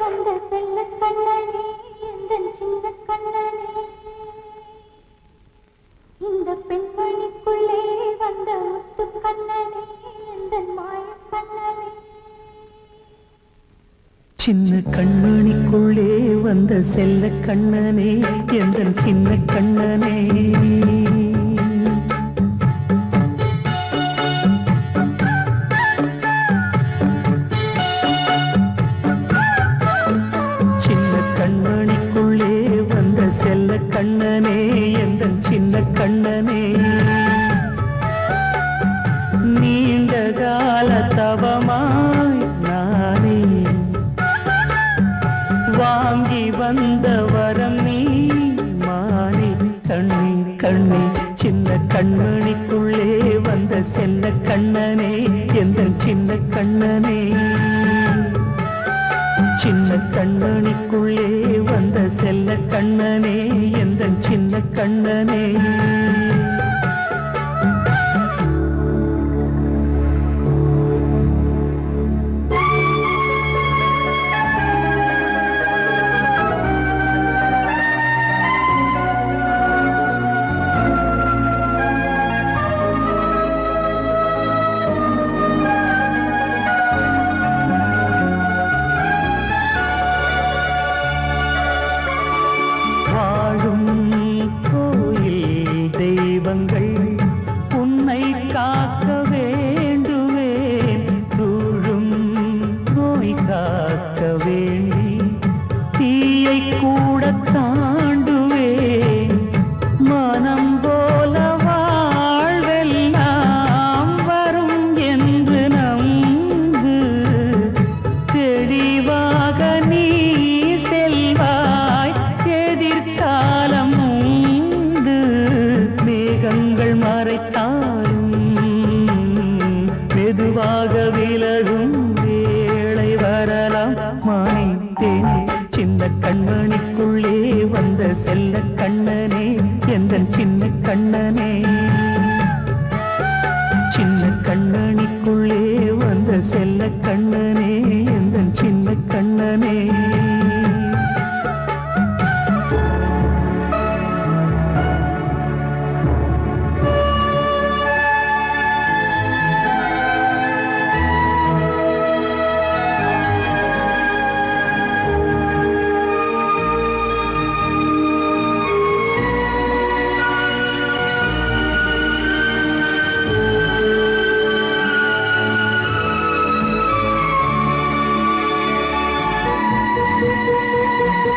வந்த செல்ல கண்ணனே எந்தன் சின்ன கண்ணனே இந்த பெண்மணிக்குள்ளே வந்த முத்து கண்ணனே எந்தன் மாய கண்ணனே சின்ன கண்மணிக்குள்ளே வந்த செல்ல கண்ணனே எந்தன் சின்ன கண்ணனே கண்ணனே எந்தன் சின்ன கண்ணனே நீண்ட கால தவமாய் நானே வாங்கி வந்த வரம் நீ மானே கண்ணே கண்ணே சின்ன கண்மணிக்குள்ளே வந்த செல்ல கண்ணனே எந்தன் சின்ன கண்ணனே சின்ன கண்ணனுக்குள்ளே வந்த செல்ல கண்ணனே எந்தன் சின்ன கண்ணனே உன்னை காக்க வேண்டுவேன் சூழும் நோய் காக்க வேண்டி தீயை கூட தாண்டுவேன் மனம் போல வாழ்வெல்லாம் வரும் என்று நம்பு தெளிவாக நீ செல்வாய் எதிர்காலம் மேகங்கள் மறைத்தாலும் மெதுவாக விலகும் வேளை வரலாம் மானித்தேனே சின்ன கண்மணிக்குள்ளே வந்த செல்ல கண்ணனே எந்தன் சின்ன கண்ணனே சின்ன கண்மணிக்குள்ளே வந்த செல்ல கண்ணனே எந்தன் சின்ன கண்ணனே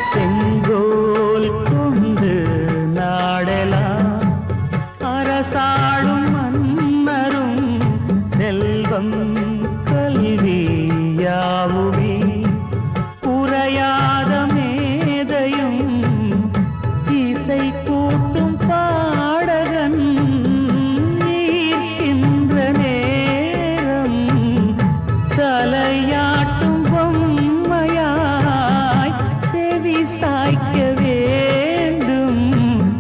செங்கோல் கொண்டு நாடலாம் அரசாளும் மன்னரும் செல்வம் கல்வி யாவுமே உரையாத மேதையும் இசை கூட்டும் பாடகன் ஈர்க்கின்ற நேரம் தலையாட்டும் பொம்மையாய் சாய்க்க வேண்டும்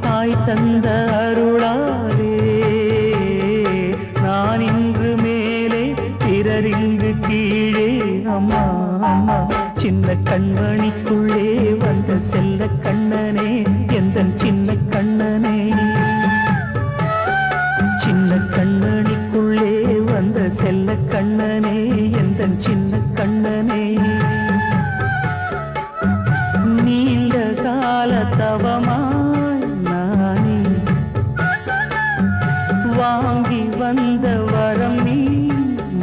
தாய் தந்த அருளாலே நான் இன்று மேலே பிறரிங்கு கீழே அம்மா அம்மா சின்ன கண்மணிக்குள்ளே வந்த செல்ல கண்ணனே எந்தன் சின்ன கண்ணனே சின்ன கண்மணிக்குள்ளே வந்த செல்ல கண்ணனே எந்தன் சின்ன கண்ணனே நீண்ட கால தவமாய் நானே வாங்கி வந்த வரம் நீ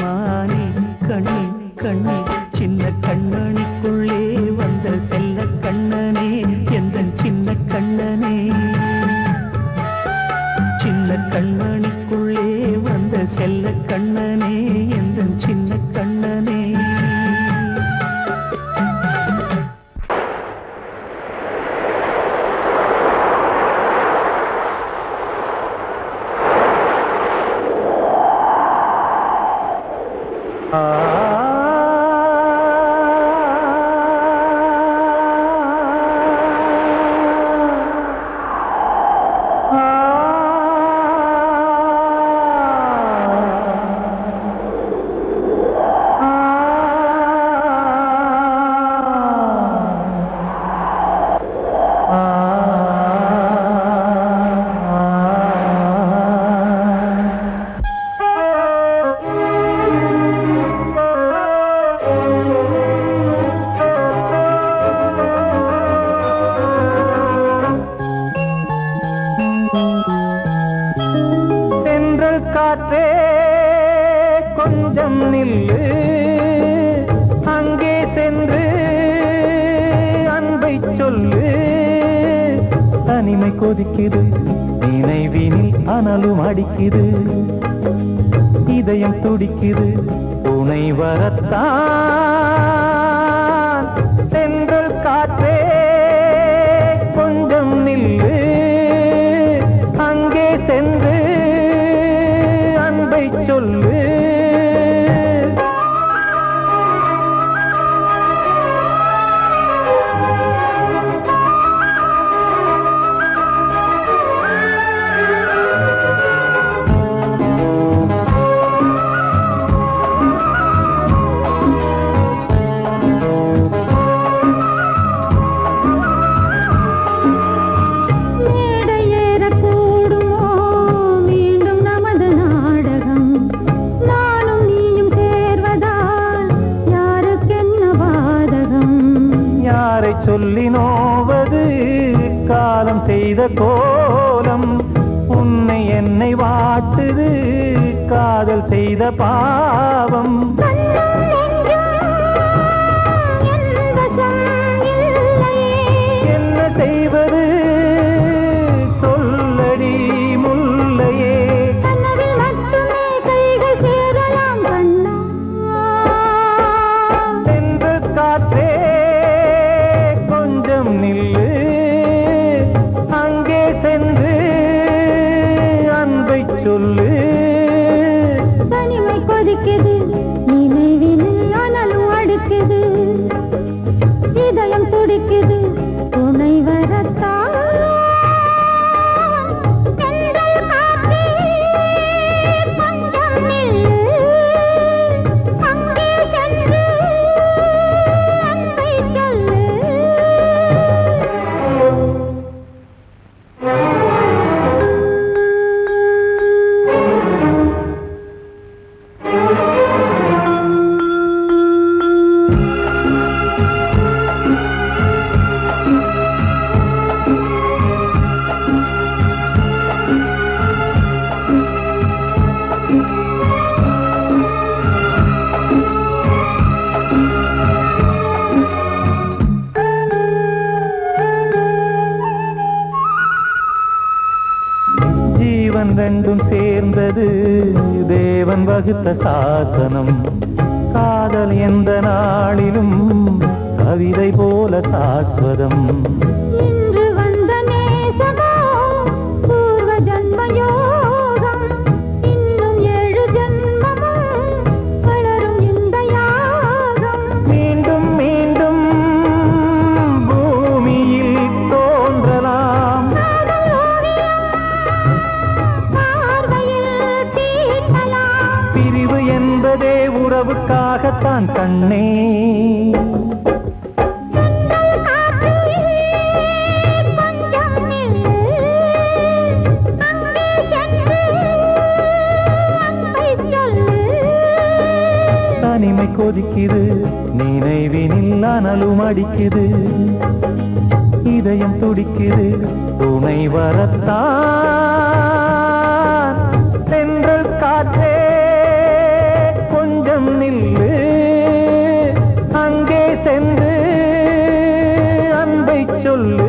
மானே கண்ணே கண்ணே சின்ன கண்ணனுக்குள்ளே வந்த செல்ல கண்ணனே எந்தன் சின்ன கண்ணனே சின்ன கண்ணனுக்குள்ளே வந்த செல்ல கண்ணனே எந்தன் சின்ன கண்ணனே தனிமை கொதிக்குது நினைவினில் அனலும் அடிக்குது இதயம் துடிக்குது துணை வரத்தான் சென்றல் காற்றே கொஞ்சம் நில்லு அங்கே சென்று அன்பை சொல்லு சொல்லி நோவது காலம் செய்த கோலம் உன்னை என்னை வாட்டுது காதல் செய்த பாவம் என்ன செய்வது சொல்லடி முல்லையே சென்று காற்றே நில்லு அங்கே சென்று அன்பை சொல்லு தனிமை கொதிக்குது நினைவினில் அனலும் அடிக்குது இதயம் துடிக்குது துணை வரத்தான் ரெண்டும் சேர்ந்தது தேவன் வகுத்த சாசனம் காதல் எந்த நாளிலும் கவிதை போல சாஸ்வதம் இன்று வந்த நேசமோ பூர்வ ஜன்ம யோகம் இன்னும் 7 ஜன்மமும் வளரும் இந்த யாகம் மீண்டும் மீண்டும் பூமியில் தோன்றலாம் பிரிவு என்பதே உறவுக்காகத்தான் கண்ணே தனிமை கொதிக்குது நினைவினில் அனலும் அடிக்குது இதயம் துடிக்குது துணை வரத்தான் சென்றல் காற்றே கொஞ்சம் நில்லு அங்கே சென்று அன்பை சொல்லு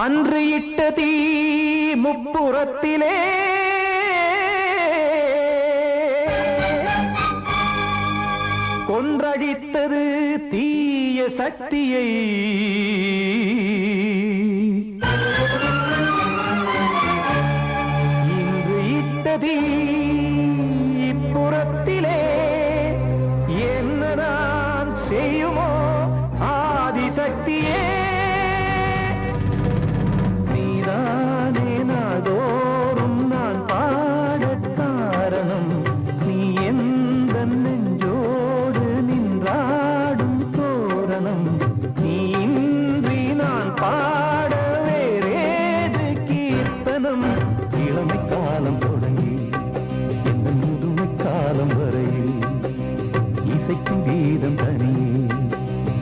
அன்று இட்ட தீ முப்புறத்திலே கொன்றடித்தது தீய சக்தியை இன்று இட்ட தீ இப்புறத்திலே என்ன நான் செய்யுமோ ஆதிசக்தியே நாதோறும் நான் பாட காரணம் நீ எந்த நெஞ்சோடு நின்றாடும் தோரணம் நீ இன்றி நான் பாட வேறேது கீர்த்தனம் இளமை காலம் தொடங்கி இந்த முதுமை காலம் வரையில் இசைக்கும் கீதம் தனியே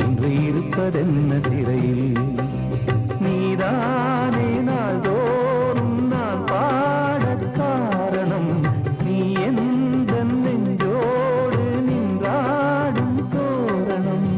இன்று இருப்பதென்ன சிறையில் நீதானே நாள்தோறும் நான் பாட காரணம் நீ எந்த நெஞ்சோடு நின்றாடும் தோரணம்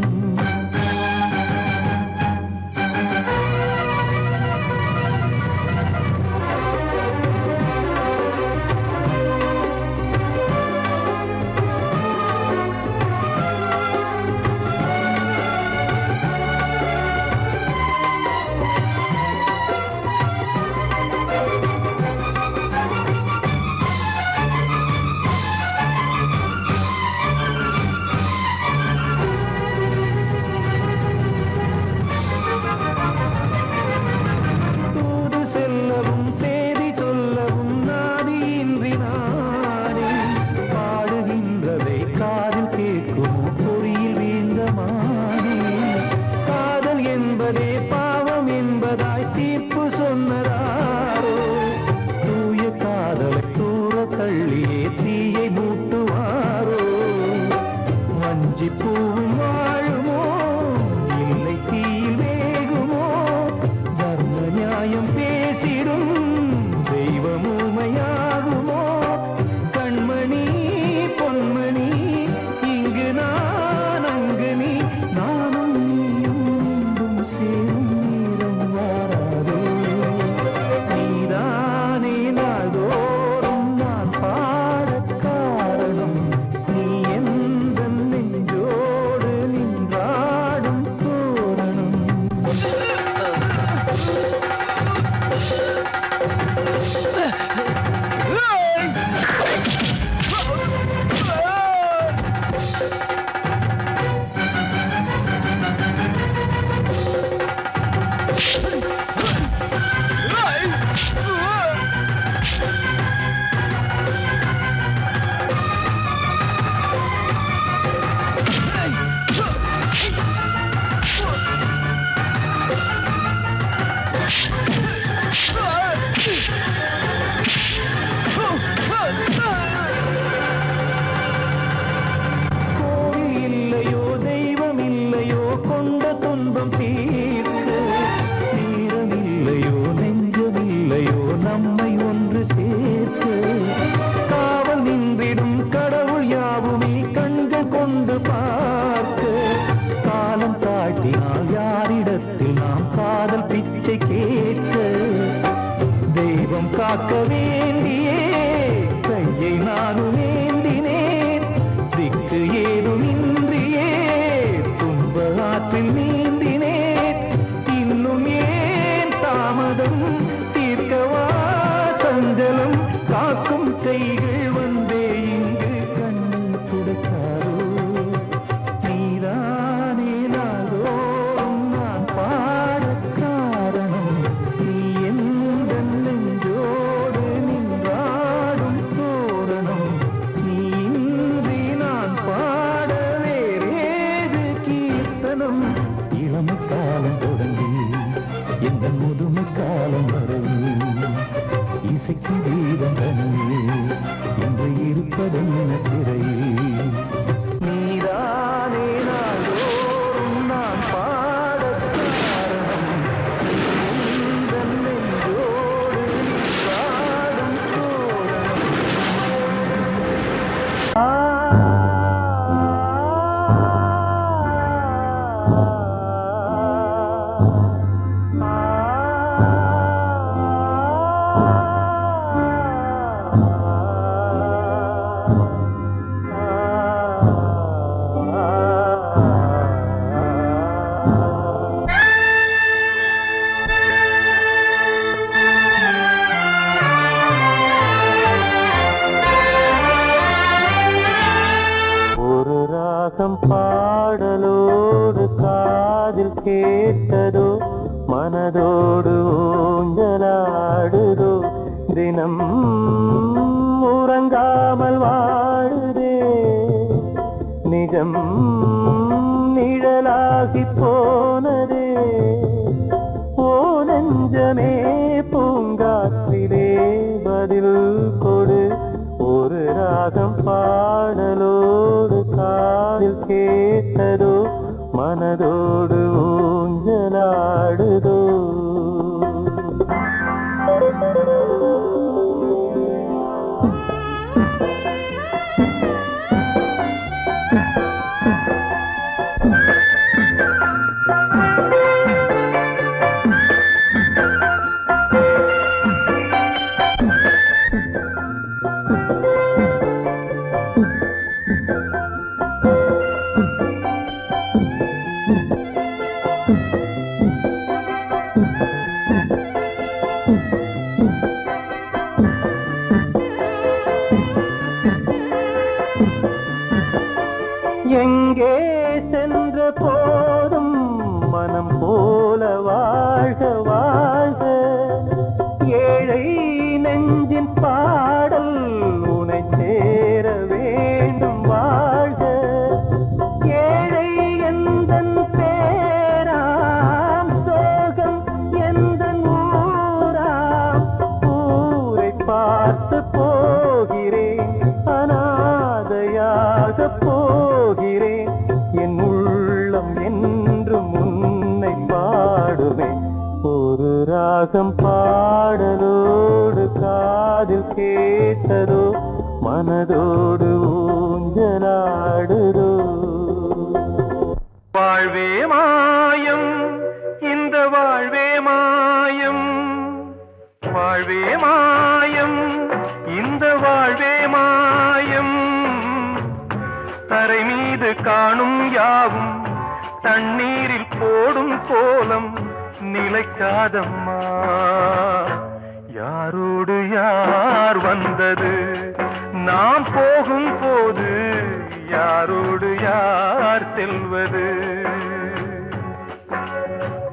பூவும் வாழுமோ இல்லை தீயில் வேகுமோ தர்ம நியாயம் பேசிடும் தெய்வமுமையாகுமோ கண்மணி பொன்மணி இங்கு நான் அங்கு நீ நானும் நீயும் சேரும் நேரம் வாராதோ நீதானே நாள்தோறும் நான் பாட காரணம் நீ எந்த நெஞ்சோடு நின்றாடும் தோரணம் கொண்ட துன்பம் தீர்க்க நேரமில்லை நம்மை ஒன்று சேர்க்க காவல் நின்றிடும் கடவுள் யாவுமே கண்கள் கொண்டு பார்க்க காலம் தாட்டினால் யாரிடத்தில் நாம் காதல் பிச்சை கேட்க தெய்வம் காக்க வேண்டியே கையை நானும் ஏந்தினேன் திக்கு ஏதுமின்றியே துன்ப ஆற்றில் நீந்தினேன் இன்னும் ஏன் தாமதம் தீர்க்கவா சஞ்சலம் காக்கும் கைகள் வந்தே இங்கு கண்ணீர் துடைக்காரோ நீதானே நாளோறும் நான் பாட காரணம் நீ எந்த நெஞ்சோடு நின்றாடும் தோரணம் நீ இன்றி நான் பாட வேறேது கீர்த்தனம் இளமை காலம் தொடங்கி எந்த முதுமை காலம் வரையில் இசைக்கு தீபம் தனியே இன்று இருப்பதென்ன சிறையில் நீதானே நாளோறும் நான் பாட காரணம் எந்த நெஞ்சோடு நின்றாடும் தோரணம் ஒரு ராகம் பாடலோடு காதில் கேட்டதோ மனதோடு ஊஞ்சலாடுதோ தினம் உறங்காமல் வாழுதே நிஜம் நிழலாகி போனதே ஓ நெஞ்சமே பூங்காற்றிலே பதில் கொடு ஒரு ராகம் பாடலோடு காதில் கேட்டதோ மனதோடு ஊஞ்சலாடுதோ எங்கே சென்ற போதும் மனம் போல வாழ்க வாழ்க ஏழை நெஞ்சின் பாடல் உனை சேர வேண்டும் வாழ்க ஏழை எந்தன் பேராம் சோகம் எந்தன் ஊராம் ஊரை பார்த்து போகிறேன் அநாதையாக போகிறேன் என் உள்ளம் என்றும் உன்னை பாடுவேன் ஒரு ராகம் பாடலோடு காதில் கேட்டதோ மனதோடு ஊஞ்சலாடுதோ வாழ்வே மாயம் இந்த வாழ்வே மாயம் வாழ்வே மாயம் இந்த வாழ்வே மாயம் தரை மீது காணும் யாவும் தண்ணீரில் போடும் கோலம் நிலைக்காதம்மா யாரோடு யார் வந்தது நாம் போகும் போது யாரோடு யார் செல்வது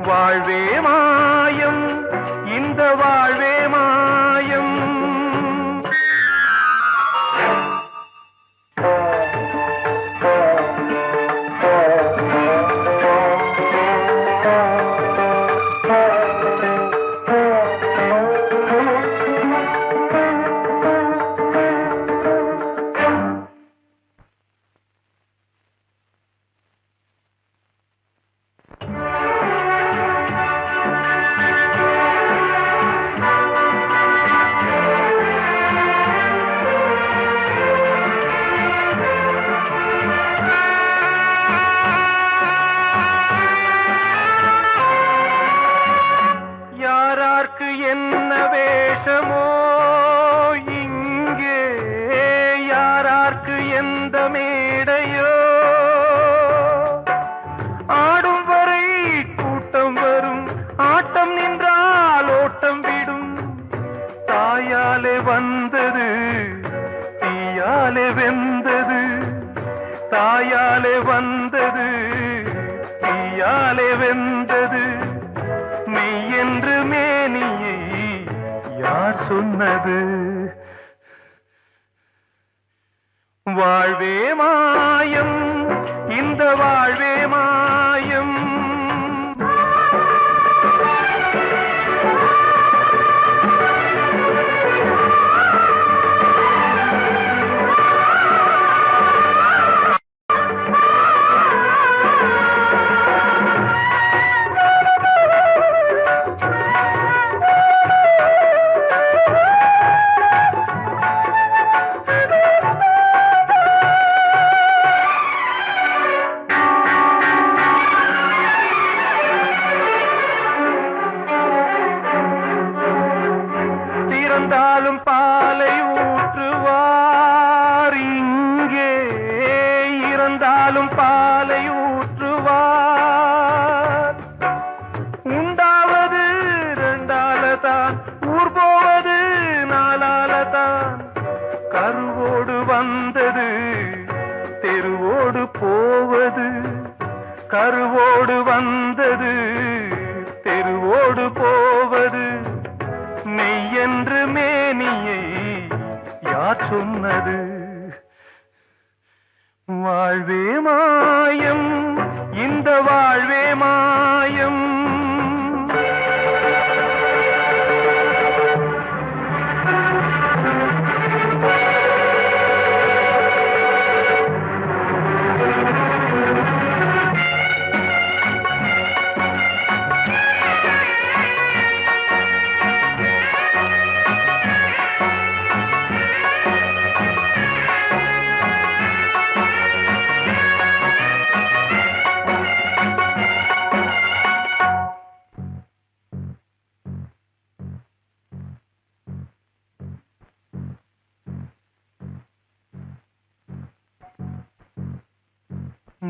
வாழ்வே மாயம் இந்த வாழ்வே மாயம் யாரார்க்கு என்ன வேஷமோ இங்கே, யாரார்க்கு எந்த மேடையோ, ஆடும் வரை கூட்டம் வரும், ஆட்டம் நின்றால் ஓட்டம் விடும். தாயாலே வந்தது தீயாலே வெந்தது, தாயாலே வந்தது தீயாலே வெந்தது. மெய் என்று மேனியை யார் சொன்னது? வாழ்வே மாயம், இந்த வாழ்வே மாயம். இறந்தாலும் பாலை ஊற்றுவார் இங்கே, இறந்தாலும் பாலை ஊற்றுவார். உண்டாவது ரெண்டாலதான், ஊர் போவது நாலாலதான். கருவோடு வந்தது தெருவோடு போவது, கருவோடு வந்தது தெருவோடு போவது. மெய் என்று மேனியை யார் சொன்னது? வாழ்வே மாயம், இந்த வாழ்வே மாயம்.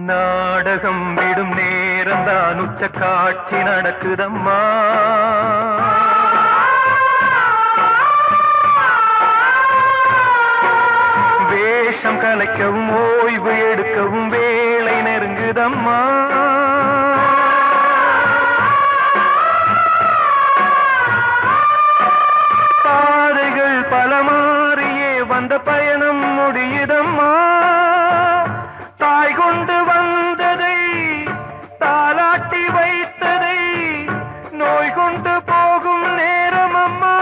நாடகம் விடும் நேரம் தான் உச்ச காட்சி நடக்குதம்மா. வேஷம் கலைக்கவும் ஓய்வு எடுக்கவும் வேளை நெருங்குதம்மா. பாதைகள் பல மாறியே வந்த பயணம் முடியுதம்மா. தாய் கொண்டு வந்ததை தாலாட்டி வைத்ததை நோய் கொண்டு போகும் நேரம் அம்மா.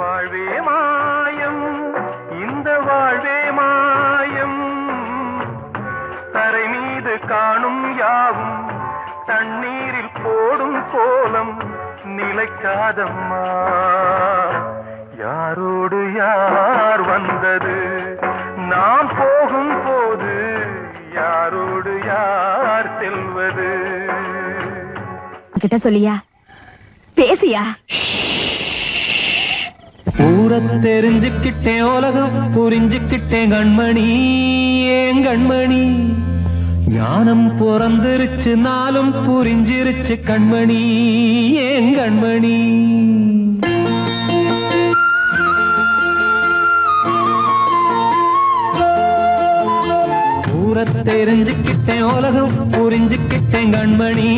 வாழ்வே மாயம், இந்த வாழ்வே மாயம். தரை மீது காணும் யாவும் தண்ணீரில் போடும் கோலம் நிலைக்காதம்மா. யாரோடு யார் வந்தது நாம் போகும் போது, யாரோடு யார் யார் செல்வது? கிட்ட சொல்லியா பேசியா? ஊரை தெரிஞ்சுக்கிட்டேன், உலகம் புரிஞ்சுக்கிட்டேன் கண்மணி, ஏன் கண்மணி. ஞானம் பிறந்திருச்சு, நாளும் புரிஞ்சிருச்சு கண்மணி, ஏன் கண்மணி. ஊரை தெரிஞ்சுக்கிட்டேன், உலகம் புரிஞ்சுக்கிட்டேன் கண்மணி,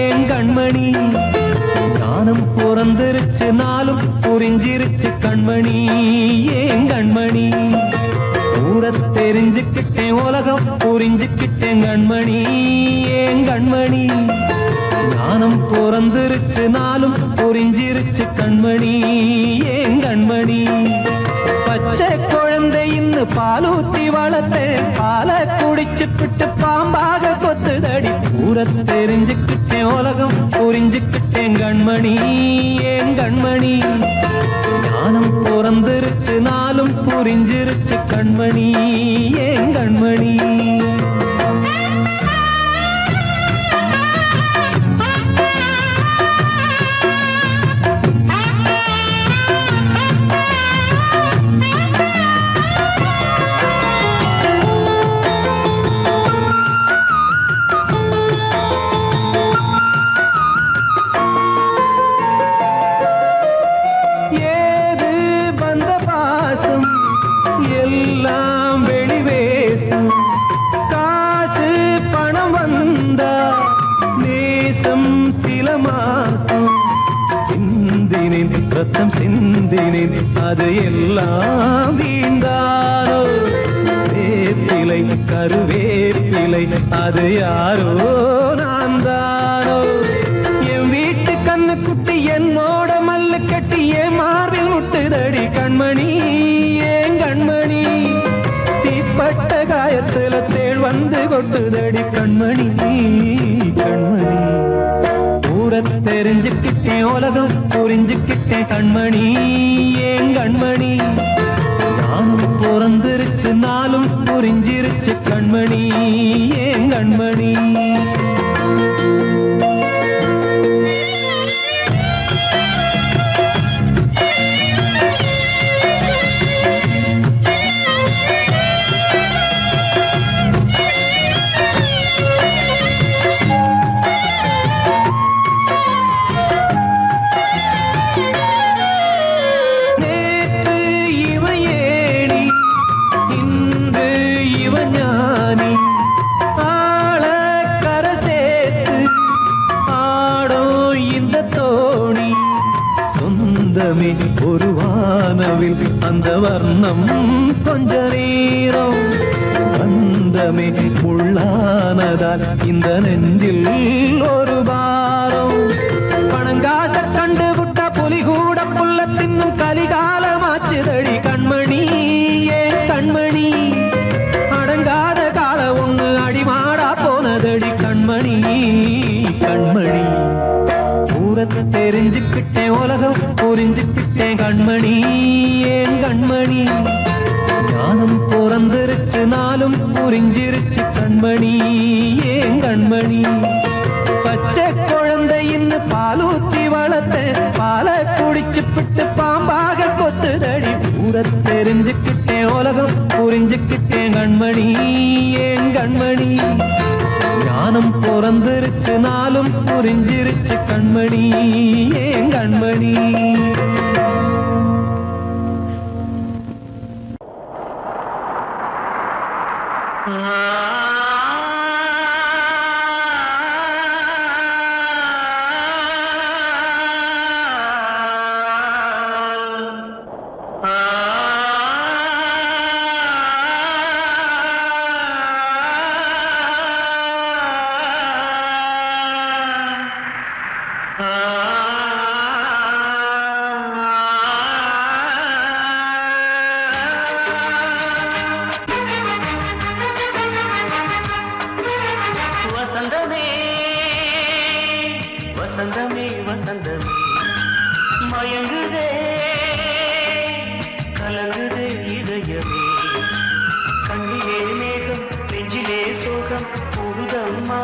ஏன் கண்மணி. ஞானம் பிறந்திருச்சு, நாளும் புரிஞ்சிருச்சு கண்மணி, ஏன் கண்மணி. ஊரை தெரிஞ்சுக்கிட்டேன், உலகம் புரிஞ்சுக்கிட்டேன் கண்மணி, ஏன் கண்மணி. ஞானம் பிறந்திருச்சு, நாளும் புரிஞ்சிருச்சு கண்மணி, ஏன் கண்மணி. பச்சை குழந்தை இன்னும் பாலூத்தி வளர்த்தேன், பாலை குடிச்சுப்பிட்டு பாம்பாக கொத்துதடி. ஊரை தெரிஞ்சுக்கிட்டேன், உலகம் புரிஞ்சுக்கிட்டேன் கண்மணி, ஏன் கண்மணி. ஞானம் பிறந்திருச்சு, நாளும் புரிஞ்சிருச்சு கண்மணி, ஏன் கண்மணி. ரத்தம் சிந்தினேன், அது எல்லாம் வீண்டாரோ. வேப்பிலை கருவேப்பிலை, அது யாரோ நான் தானோ. என் வீட்டு கண்ணு குட்டி என்னோட மல்லு கட்டி என் மார்பில் முட்டுதடி கண்மணி, ஏன் கண்மணி. தீப்பட்ட காயத்துல தேள் வந்து கொட்டுதடி கண்மணி, கண்மணி. ஊரை தெரிஞ்சுக்கிட்டேன், உலகம் புரிஞ்சுக்கிட்டேன் கண்மணி, ஏன் கண்மணி. ஞானம் பிறந்திருச்சு, நாளும் புரிஞ்சிருச்சு கண்மணி, ஏன் கண்மணி. ஒரு வானவில் அந்த வர்ணம் கொஞ்ச நேரம் வந்தமே உள்ளானதால் இந்த நெஞ்சில் ஒரு பாரம். பணங்காட்ட கண்டு விட்ட புலி கூட புல்ல தின்னும் கலிகாலமாச்சுதடி கண்மணி, ஏன் கண்மணி. அடங்காத கால ஒண்ணு அடிமாடா போனதடி கண்மணி, கண்மணி. ஊரை தெரிஞ்சுக்கிட்டேன், உலகம் புரிஞ்சுக்கிட்டேன் கண்மணி, ஏன் கண்மணி. ஞானம் பிறந்திருச்சு, நாளும் புரிஞ்சிருச்சு கண்மணி, ஏன் கண்மணி. பச்சை குழந்தை இன்னும் பாலூத்தி வளர்த்தேன், பாலை குடிச்சுப்பிட்டு பாம்பாக கொத்துதடி. ஊரை தெரிஞ்சுக்கிட்டேன், உலகம் புரிஞ்சுக்கிட்டேன் கண்மணி, ஏன் கண்மணி. ஞானம் பிறந்திருச்சு, நாளும் புரிஞ்சிருச்சு கண்மணி, ஏன் கண்மணி. வசந்தமே வசந்தமே மயங்குதே கலங்குதே இதயமே கண்ணிலே மேகம் நெஞ்சிலே சோகம் கூடுதம்மா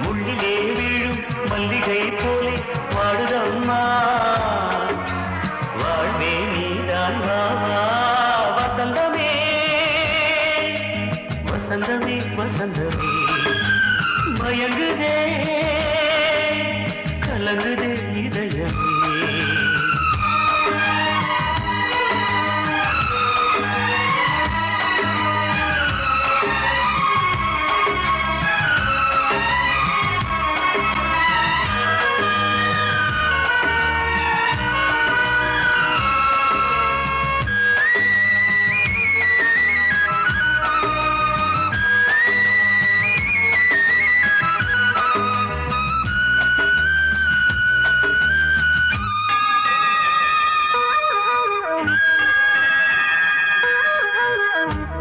முள்ளிலே வீழும் மல்லிகை போலே வாடுதம்மா வாழ்வே நீதான் வாவா வசந்தமே வசந்தமே வசந்தமே மயங்குதே கலங்குதே இதயமே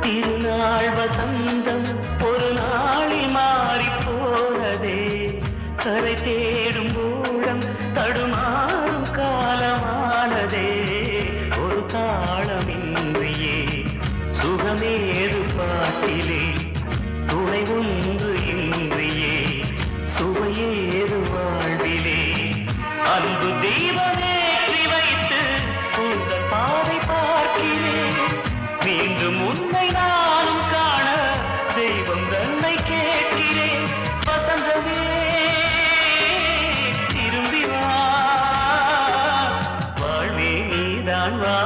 திருநாள் வசந்தம் ஒரு நாளில் மாறி போனதே கரை தேடும் ஊழம் தடுமாறும் காலமானதே ஒரு தாளமின்றியே சுகமேது பாட்டிலே துணை ஒன்று இன்றியே சுவையேது வாழ்விலே அன்பு தெய்வமேற்றி வைத்து உங்கள் பாதை பார்க்கிறேன் மீண்டும் உன்னை நானும் காண தெய்வம் தன்னை கேட்கிறேன் வசந்தமே திரும்பி வா வாழ்வே நீதான் வா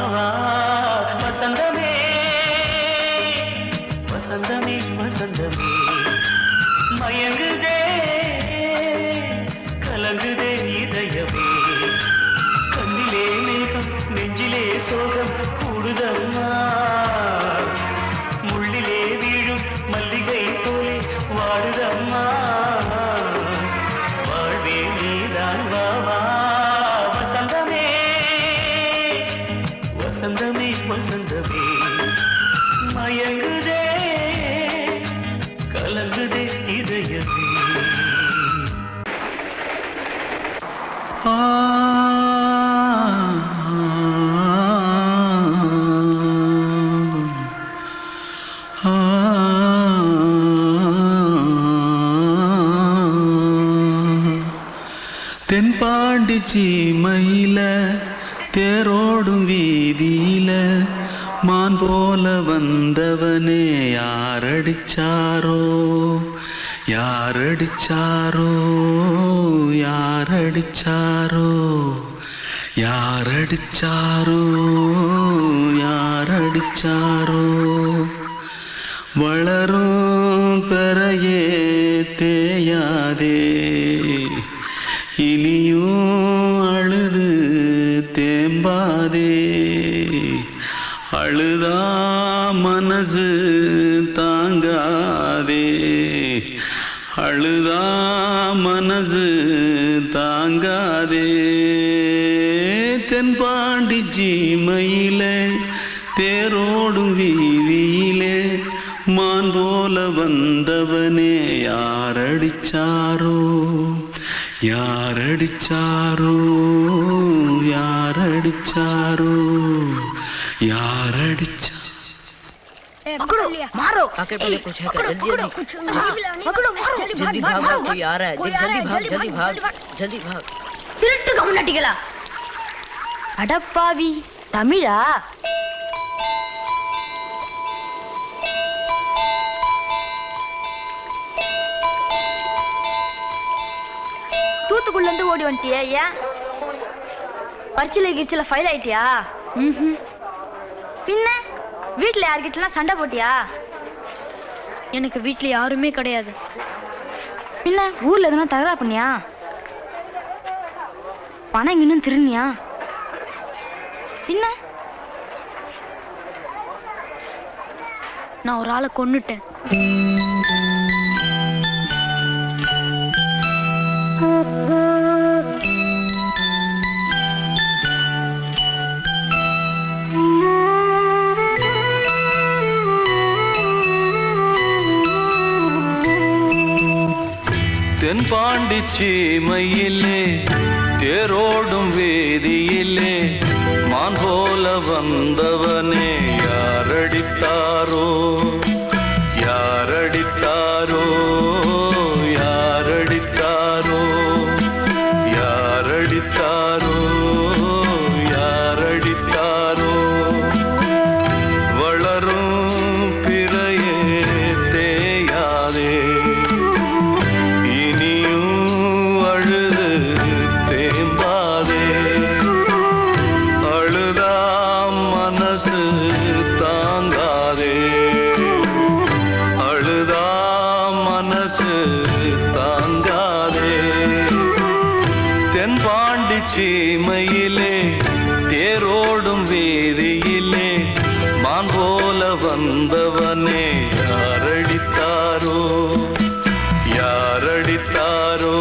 வசந்தமே வசந்தமே வசந்தமே மயங்குதே கலங்குதே இதயமே கண்ணிலே மேகம் நெஞ்சிலே சோகம் கூடுதம்மா முள்ளிலே வீழும் மல்லிகை போலே வாடுதம்மா வாழ்வே நீதான் வாவா வசந்தமே வசந்தமே வசந்தமே மயங்குதே கலங்குதே இதயமே தென்பாண்டி சீமையில தேரோடும் வீதியில மான் போல வந்தவனே யாரடிச்சாரோ யாரடிச்சாரோ யாரடிச்சாரோ யாரடிச்சாரோ யாரடிச்சாரோ வளரும் பெறையே தேயாதே இனியும் அழுது தேம்பாதே அழுதா மனசு தாங்காதே அழுதா மனசு தாங்காதே தென்பாண்டி சீமையிலே தேரோடும் வீதியிலே மான் போல வந்தவனே யாரடிச்சாரோ யாரடிச்சாரோ யாரடிச்சாரோ யாரடிச்சா पकड़ो मारो आके पहले कुछ है क्या जल्दी जल्दी पकड़ो मारो जल्दी भाग कोई आ रहा है जल्दी भाग திருட்டு கம்யூனிட்டிகளா அடப்பாவி தமிழா தூத்துக்குள்ள இருந்து ஓடி வந்துட்டியா ஏன் பரிச்சையில கிரிச்சில ஃபைல் ஆயிட்டியா பின்ன வீட்டுல யார்கிட்டலாம் சண்டை போட்டியா எனக்கு வீட்டுல யாருமே கிடையாது பின்ன ஊர்ல எதுனா தகராறு பண்ணியா பணம் இன்னும் திருநியா பின்ன நான் ஒரு ஆளை கொன்னுட்டேன் தென்பாண்டி சீமையிலே தேரோடும் வேதியிலே மான் போல வந்தவனே யாரடித்தாரோ யாரடித்தாரோ தாங்காதே தென்பாண்டி சீமையிலே தேரோடும் வீதியிலே மான் போல வந்தவனே யாரடித்தாரோ யாரடித்தாரோ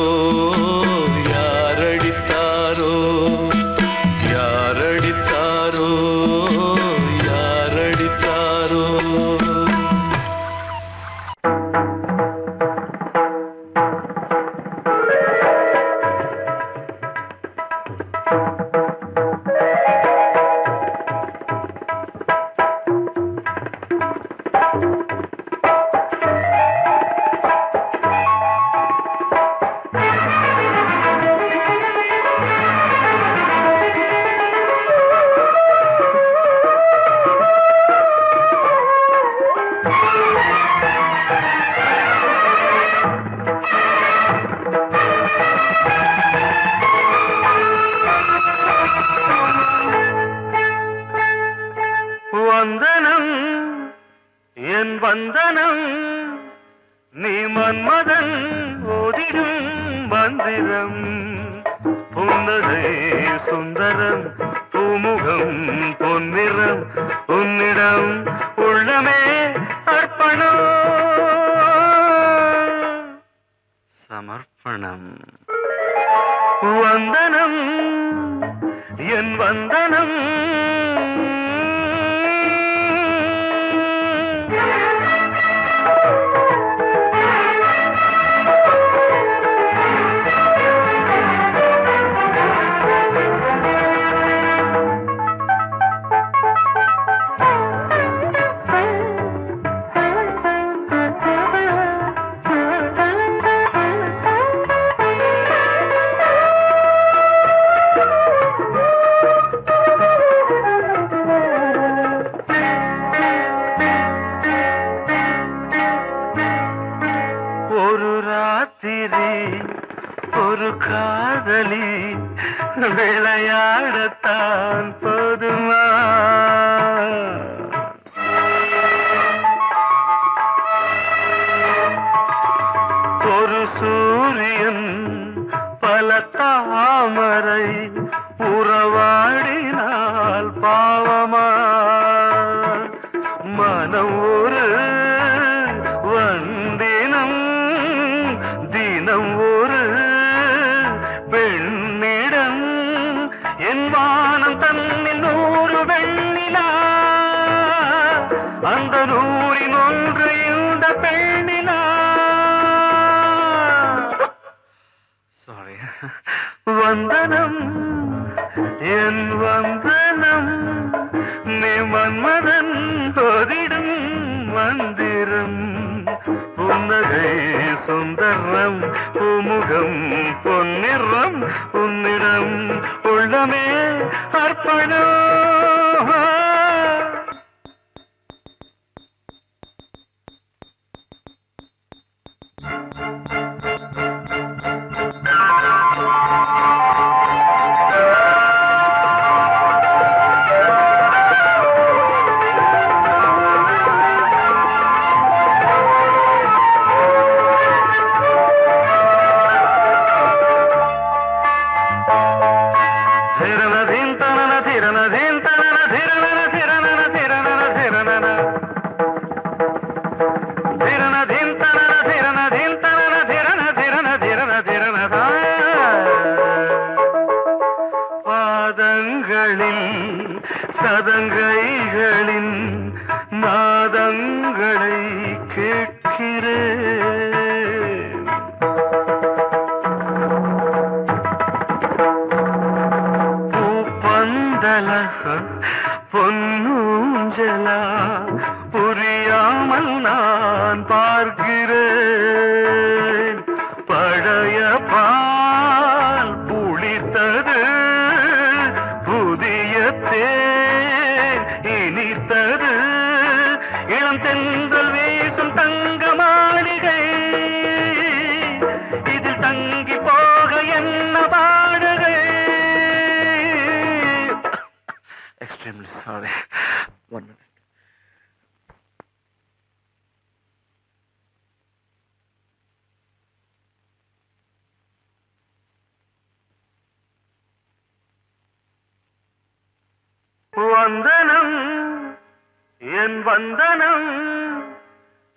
யாரடித்தாரோ யாரடித்தாரோ யாரடித்தாரோ வந்தனம் என் வந்தனம் நீ மன்மதன் ஓதிடும் மந்திரம் புன்னகை சுந்தரம் பூமுகம் பொன்னிறம் உன்னிடம் உள்ளமே அர்ப்பணம் சமர்ப்பணம் வந்தனம் என் வந்தனம் ஒரு காதலி விளையாடத்தான் போதுமா ஒரு சூரியன் பல தாமரை உறவாடினால் பாவமா மனம் ஒரு வந்தினம் தினம் ஒரு பெண்ணிடம் என் வானம் தன்னில் 100 வெண்ணிலா அந்த 100ன் ஒன்று இந்த பெண்ணிலா சாரி வந்தனம் என் வந்தனம் நீ மன்மதன் ஓதிடும் மந்திரம் புன்னகை சுந்தரம் பூமுகம் பொன்னிறம் உன்னிடம் உள்ளமே அர்ப்பணம் ಧಿರನಧೀನ್ ತನನ வந்தனம் என் வந்தனம்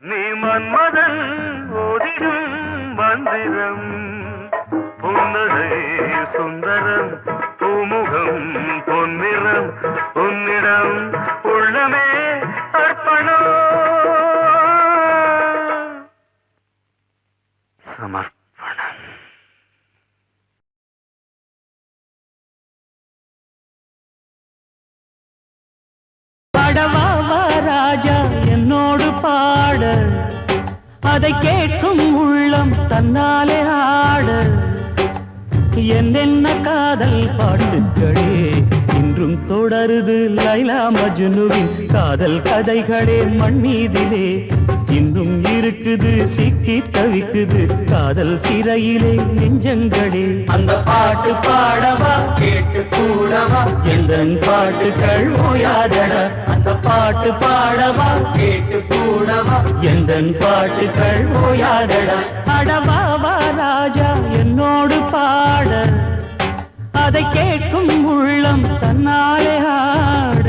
நீ மன்மதன் ஓதிடும் மந்திரம் புன்னகை சுந்தரம் பூமுகம் பொன்னிறம் உன்னிடம் உள்ளமே அர்ப்பணம் சமர்ப்பணம். பாடவா ராஜா என்னோடு பாட, அதை கேட்கும் உள்ளம் தன்னாலே ஆட, என்னென்ன காதல் பாட்டுகளே இன்றும் தொடருது லைலா மஜ்னுவின் காதல் கதைகளே மண்ணீதிலே இன்னும் இருக்குது சிக்கி தவிக்குது காதல் சிறையிலே நெஞ்சங்களே. அந்த பாட்டு பாடவா கேட்டு கூடவா எந்தன் பாட்டுகள் ஓயாதடா. அந்த பாட்டு பாடவா கேட்டு கூடவா எந்தன் பாட்டுகள் ஓயாதடா. அடவாவா ராஜா என்னோடு பாட, அதை கேட்கும் உள்ளம் தன்னாலே ஆட.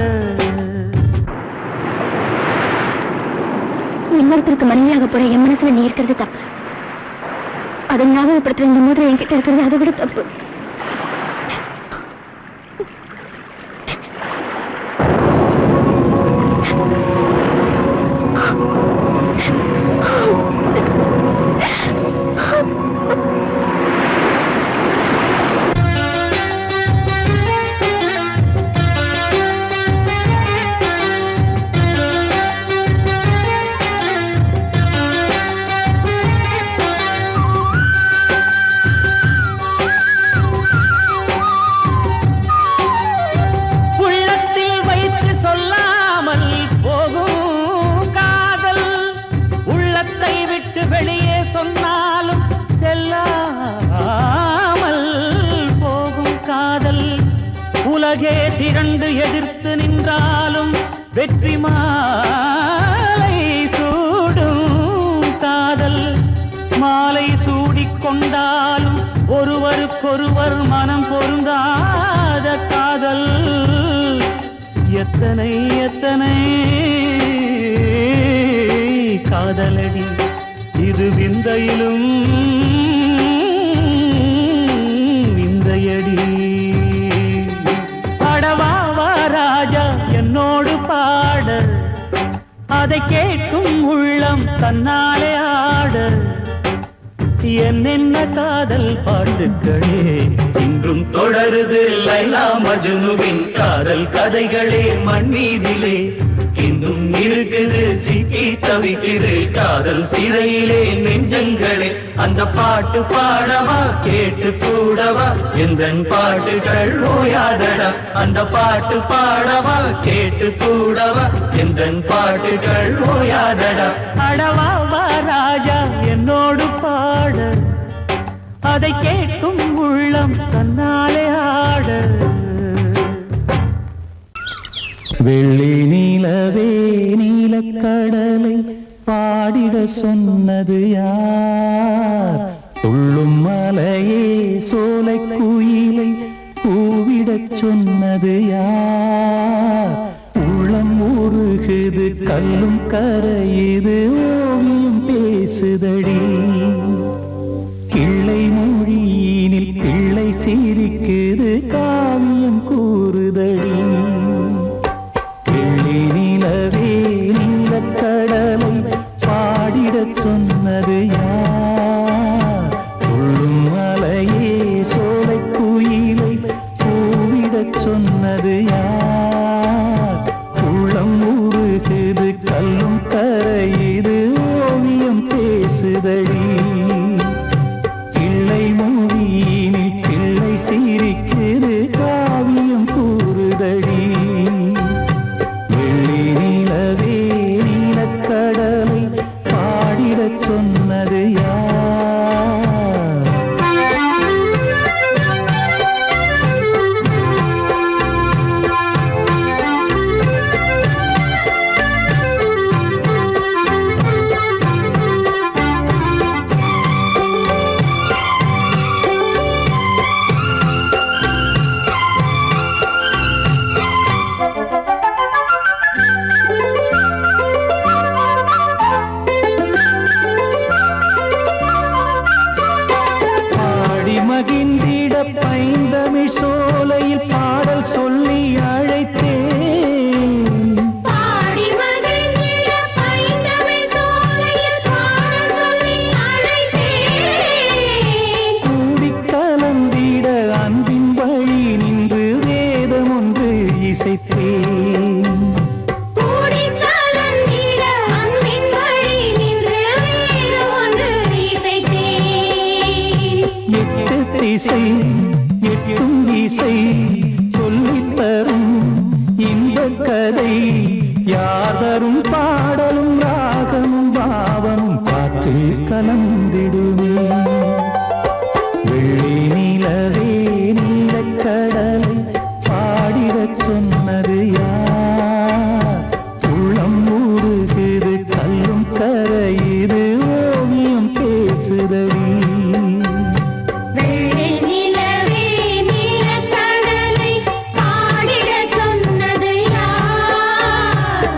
இன்னொருத்தருக்கு மனைவியாக போற என் மனசுல நீ இருக்கிறது தப்பு. அதை ஞாபகப்படுத்துற இந்த முதல்ல என்கிட்ட இருக்கிறது அதை விட தப்பு. வெளியே சொன்னாலும் செல்லாமல் போகும் காதல். உலகே திரண்டு எதிர்த்து நின்றாலும் வெற்றி மாலை சூடும் காதல். மாலை சூடிக்கொண்டாலும் ஒருவருக்கொருவர் மனம் பொருந்தாத காதல். எத்தனை எத்தனை காதலடி இது விந்தையிலும் விந்தையடி. பாடவாவா ராஜா என்னோடு பாட, அதை கேட்கும் உள்ளம் தன்னாலே ஆட. என்னென்ன காதல் பாட்டுகளே இன்றும் தொடருது லைலா மஜ்னுவின் காதல் கதைகளே மண்ணீதிலே இன்னும் இருக்குது சிக்கி தவிக்குது காதல் சிறையிலே நெஞ்சங்களே. அந்த பாட்டு பாடவா கேட்டு கூடவா எந்தன் பாட்டுகள் ஓயாதடா. அந்த பாட்டு பாடவா கேட்டு கூடவா எந்தன் பாட்டுகள் ஓயாதடா. அடவாவா ராஜா என்னோடு பாட, அதை கேட்கும் உள்ளம் தன்னாலே ஆட. வெள்ளி நீலவே நீலக்கடலை பாடிட சொன்னது யார்? துள்ளும் மலையே சோலை குயிலை பூவிடச் சொன்னது யார்? உள்ளம் உருகுது கல்லும் கரையுது ஓவியம் பேசுதடி. கிள்ளை மொழியினில் பிள்ளை சிரிக்குது காவியம் கூறுதடி. நிலவே நீலக்கடலை பாடிடச் சொன்னது யார்? துள்ளும் மலையே சோலை குயிலை பூவிடச் சொன்னது யார்? உள்ளம் உருகுது கல்லும் கரையுது பைந்தமிழ் சோலையில் பாடல் சொல்லி அழைத்தேன். பாடி மகிழ்ந்திட பைந்தமிழ் சோலையில் பாடல் சொல்லி அழைத்தேன். கூடிக் கலந்திட அன்பின் வழி நின்று வேதம் ஒன்று இசைத்தேன். கூடிக் கலந்திட அன்பின் வழி நின்று வேதம் ஒன்று இசைத்தேன். எட்டு திசை எட்டும் இசை சொல்லித் தரும் இந்த கதை யாதரும் பாடலும் ராகமும் பாவமும் காற்றில் கலந்திடுமே. வெள்ளி நிலவே நீலக்கடலை பாடிடச் சொன்னது யார்? உள்ளம் ஊறுகுது கல்லும் கரையுது ஓவியம் பேசுதடி. வெள்ளி நிலவே நீலக்கடலை பாடிடச் சொன்னது யார்?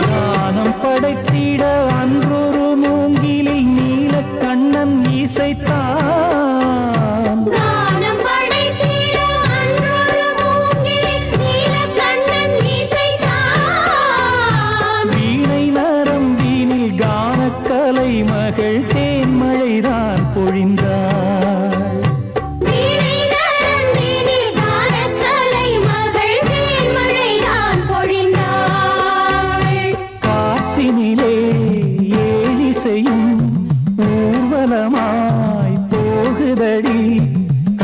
ஞானம் படைத்திட அன்றொரு மூங்கிலில் நீலக்கண்ணன் இசைத்தான். கானம் படைத்திட அன்றொரு மூங்கில் நீலக்கண்ணன் இசைத்தான். வீணை நரம்பினில் கானக்கலை மகள் தேன்மழைதான் பொழிந்தாள். வீணை நரம்பினில் கானக்கலை மகள் தேன்மழைதான் பொழிந்தாள். காற்றினிலே ஏழிசையும் ஊர்வலமாய் போகுதடி.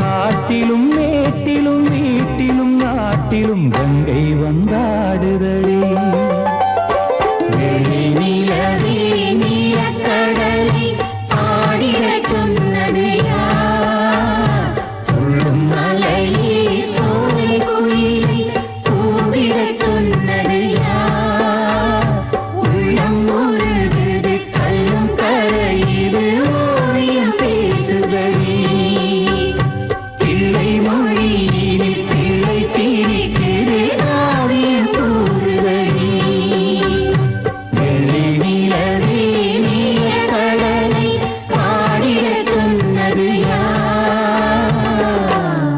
காட்டிலும் மேட்டிலும் வீட்டிலும் நாட்டிலும் கங்கை வந்தாடுதடி.